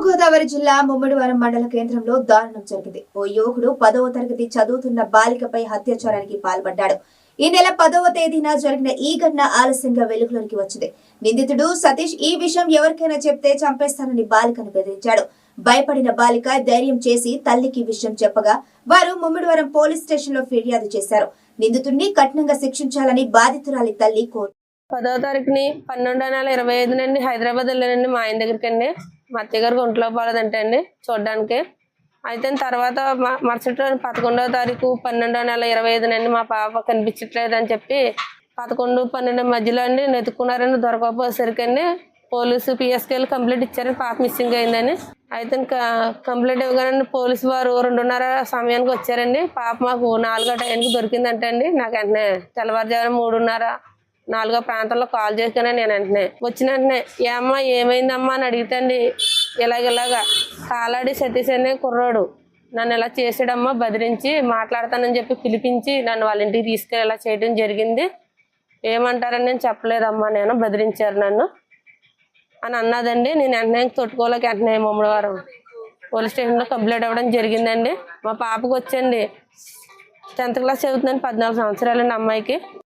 తూర్పుగోదావరి జిల్లా ముమ్మడివరం మండల కేంద్రంలో దారుణం జరిగింది. ఓ యువకుడు 10వ తరగతి చదువుతున్న బాలికపై అత్యాచారానికి పాల్పడ్డాడు. ఈ నెల 10వ తేదీన జరిగిన ఈ ఘటన ఆలస్యంగా వెలుగులోకి వచ్చింది. నిందితుడు సతీష్ ఈ విషయం ఎవరికైనా చెప్తే చంపేస్తానని బాలికను బెదిరించాడు. భయపడిన బాలిక ధైర్యం చేసి తల్లికి విషయం చెప్పగా వారు ముమ్మడివరం పోలీస్ స్టేషన్ లో ఫిర్యాదు చేశారు. నిందితుడిని కఠినంగా శిక్షించాలని బాధితురాలి తల్లి కోరు. 10వ తారీఖుని 12/25 నుండి హైదరాబాద్ వెళ్ళానండి. మా ఆయన దగ్గరికి అండి. మా అత్తయ్య గారికి ఒంట్లో బాగోదంటే అండి చూడడానికి. అయితే తర్వాత మరుసటి రోజు 11వ తారీఖు 12/25 నుండి మా పాప కనిపించట్లేదు అని చెప్పి 11, 12 మధ్యలో అండి వెతుక్కున్నారని దొరకకపోయేసరికి అండి పోలీసు పిఎస్కేలు కంప్లైంట్ ఇచ్చారు, పాప మిస్సింగ్ అయిందని. అయితే కంప్లైంట్ ఇవ్వగానే పోలీసు వారు 2:30 సమయానికి వచ్చారండి. పాప మాకు 4 టైంకి దొరికిందంటే అండి. నాకు వెంటనే తెల్లవారుజామున 3:30, 4 ప్రాంతంలో కాల్ చేసుకున్నా. నేను వెంటనే వచ్చిన వెంటనే ఏమ్మా ఏమైందమ్మా అని అడిగితండి. ఇలాగా కాలాడి సతీష్ అనే కుర్రాడు నన్ను ఇలా చేసాడమ్మా, బెదిరించి మాట్లాడతానని చెప్పి పిలిపించి నన్ను వాళ్ళ ఇంటికి తీసుకెళ్ళి ఇలా చేయడం జరిగింది. ఏమంటారని నేను చెప్పలేదమ్మా, నేను బెదిరించారు నన్ను అని అన్నదండి. నేను వెంటనే తొట్టుకోలేక వెంటనే ముమ్మడివరం పోలీస్ స్టేషన్లో కంప్లైంట్ ఇవ్వడం జరిగిందండి. మా పాపకు వచ్చండి 10th క్లాస్ చదువుతుందండి, 14 సంవత్సరాలండి అమ్మాయికి.